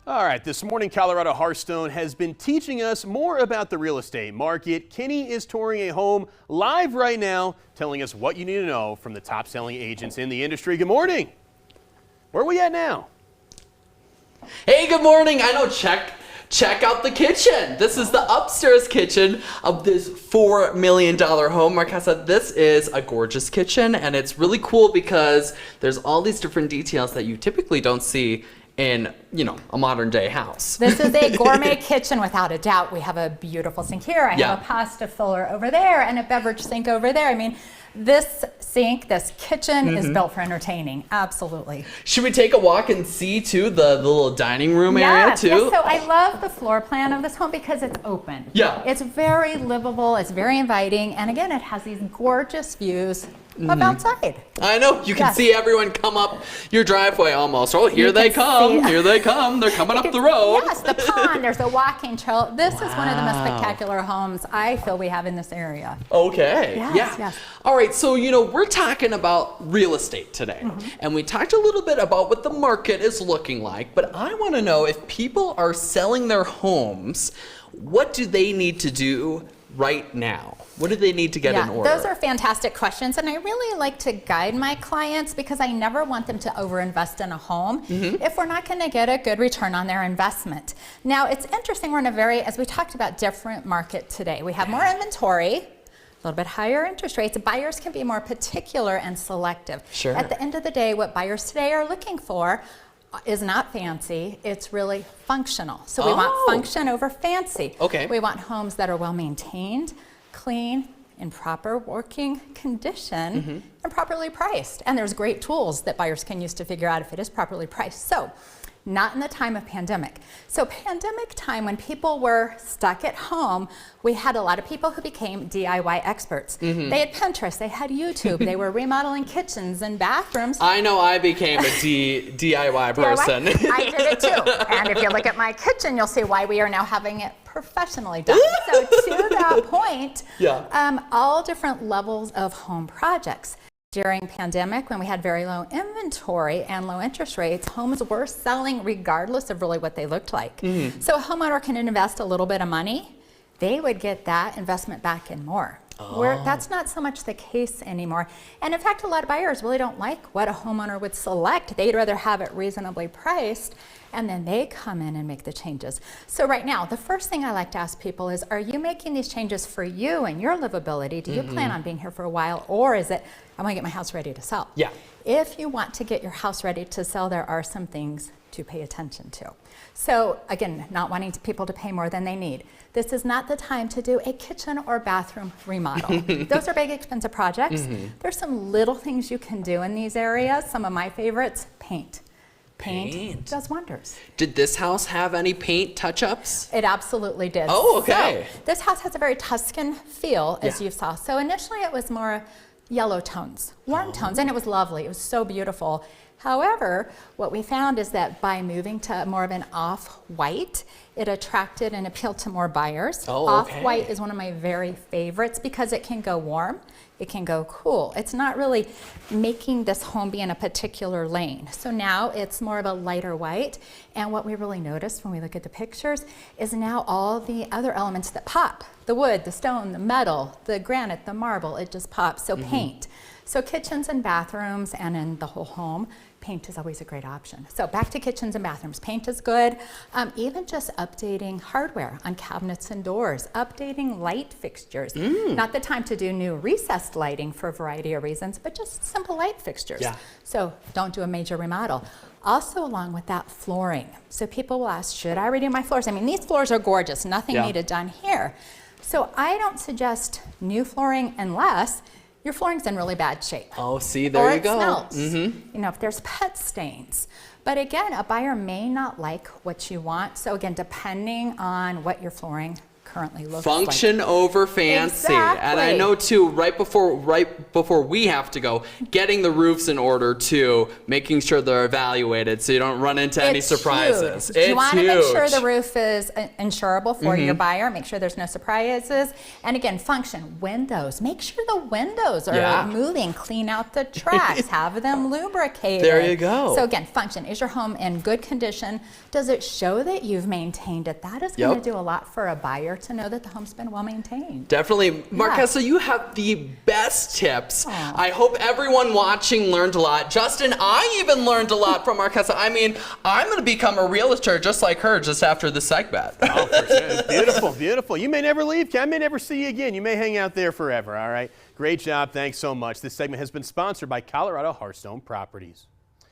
All right, this morning, Colorado Hearthstone has been teaching us more about the real estate market. Kenny is touring a home live right now, telling us what you need to know from the top selling agents in the industry. Good morning. Where are we at now? Hey, good morning. I know, check out the kitchen. This is the upstairs kitchen of this $4 million home. Marquesa, this is a gorgeous kitchen, and it's really cool because there's all these different details that you typically don't see in, a modern day house. This is a gourmet kitchen without a doubt. We have a beautiful sink here. I have a pasta filler over there and a beverage sink over there. I mean, this sink, this kitchen is built for entertaining. Absolutely. Should we take a walk and see too the little dining room area too? Yes, so I love the floor plan of this home because it's open. Yeah. It's very livable, it's very inviting, and again, it has these gorgeous views of outside. I know, you can see everyone come up your driveway almost. Oh, here they come, here they come. They're coming up the road. Yes, the pond, there's a walking trail. This is one of the most spectacular homes I feel we have in this area. Okay, Yes. All right, so we're talking about real estate today. And we talked a little bit about what the market is looking like, but I want to know if people are selling their homes, what do they need to do right now? What do they need to get in order? Those are fantastic questions, and I really like to guide my clients because I never want them to overinvest in a home if we're not going to get a good return on their investment. Now, it's interesting, we're in a very, as we talked about, different market today. We have more inventory, a little bit higher interest rates. Buyers can be more particular and selective. Sure. At the end of the day, what buyers today are looking for is not fancy, it's really functional. So we want function over fancy. Okay. We want homes that are well maintained, clean, in proper working condition, and properly priced. And there's great tools that buyers can use to figure out if it is properly priced. So, not in the time of pandemic. So pandemic time, when people were stuck at home, we had a lot of people who became DIY experts. They had Pinterest, they had YouTube, they were remodeling kitchens and bathrooms. I know I became a DIY person. I did it too. And if you look at my kitchen, you'll see why we are now having it professionally done. So to that point, all different levels of home projects. During pandemic, when we had very low inventory and low interest rates, homes were selling regardless of really what they looked like. So a homeowner can invest a little bit of money, they would get that investment back and more. Where that's not so much the case anymore. And in fact, a lot of buyers really don't like what a homeowner would select. They'd rather have it reasonably priced, and then they come in and make the changes. So right now, the first thing I like to ask people is, are you making these changes for you and your livability? Do you plan on being here for a while, or is it, I want to get my house ready to sell? Yeah. If you want to get your house ready to sell, there are some things to pay attention to. So again, not wanting people to pay more than they need. This is not the time to do a kitchen or bathroom remodel. Those are big, expensive projects. There's some little things you can do in these areas. Some of my favorites, paint. Paint does wonders. Did this house have any paint touch-ups? It absolutely did. Oh, okay. So, this house has a very Tuscan feel, as you saw. So initially it was more yellow tones, warm tones, and it was lovely. It was so beautiful. However, what we found is that by moving to more of an off-white, it attracted and appealed to more buyers. Off-white is one of my very favorites because it can go warm, it can go cool. It's not really making this home be in a particular lane. So now it's more of a lighter white. And what we really noticed when we look at the pictures is now all the other elements that pop, the wood, the stone, the metal, the granite, the marble, it just pops. So paint. So kitchens and bathrooms and in the whole home, paint is always a great option. So back to kitchens and bathrooms. Paint is good. Even just updating hardware on cabinets and doors, updating light fixtures. Not the time to do new recessed lighting for a variety of reasons, but just simple light fixtures. So don't do a major remodel. Also along with that, flooring. So people will ask, should I redo my floors? I mean, these floors are gorgeous, nothing needed done here. So I don't suggest new flooring unless your flooring's in really bad shape. Oh, see, there you go. Or it smells. If there's pet stains. But again, a buyer may not like what you want. So again, depending on what your flooring currently looks Function like. over fancy. And I know too, right before we have to go, getting the roofs in order too, making sure they're evaluated so you don't run into any surprises. Huge. You want to huge. make sure the roof is insurable for your buyer. Make sure there's no surprises. And again, function, windows. Make sure the windows are moving. Clean out the tracks. Have them lubricated. There you go. So again, function. Is your home in good condition? Does it show that you've maintained it? That is going to do a lot for a buyer to know that the home's been well maintained. Definitely. Marquesa, you have the best tips. I hope everyone watching learned a lot. Justin, I even learned a lot from Marquesa. I mean, I'm going to become a realtor just like her just after the segment. Oh, for sure. Beautiful, beautiful. You may never leave. I may never see you again. You may hang out there forever, all right? Great job. Thanks so much. This segment has been sponsored by Colorado Hearthstone Properties.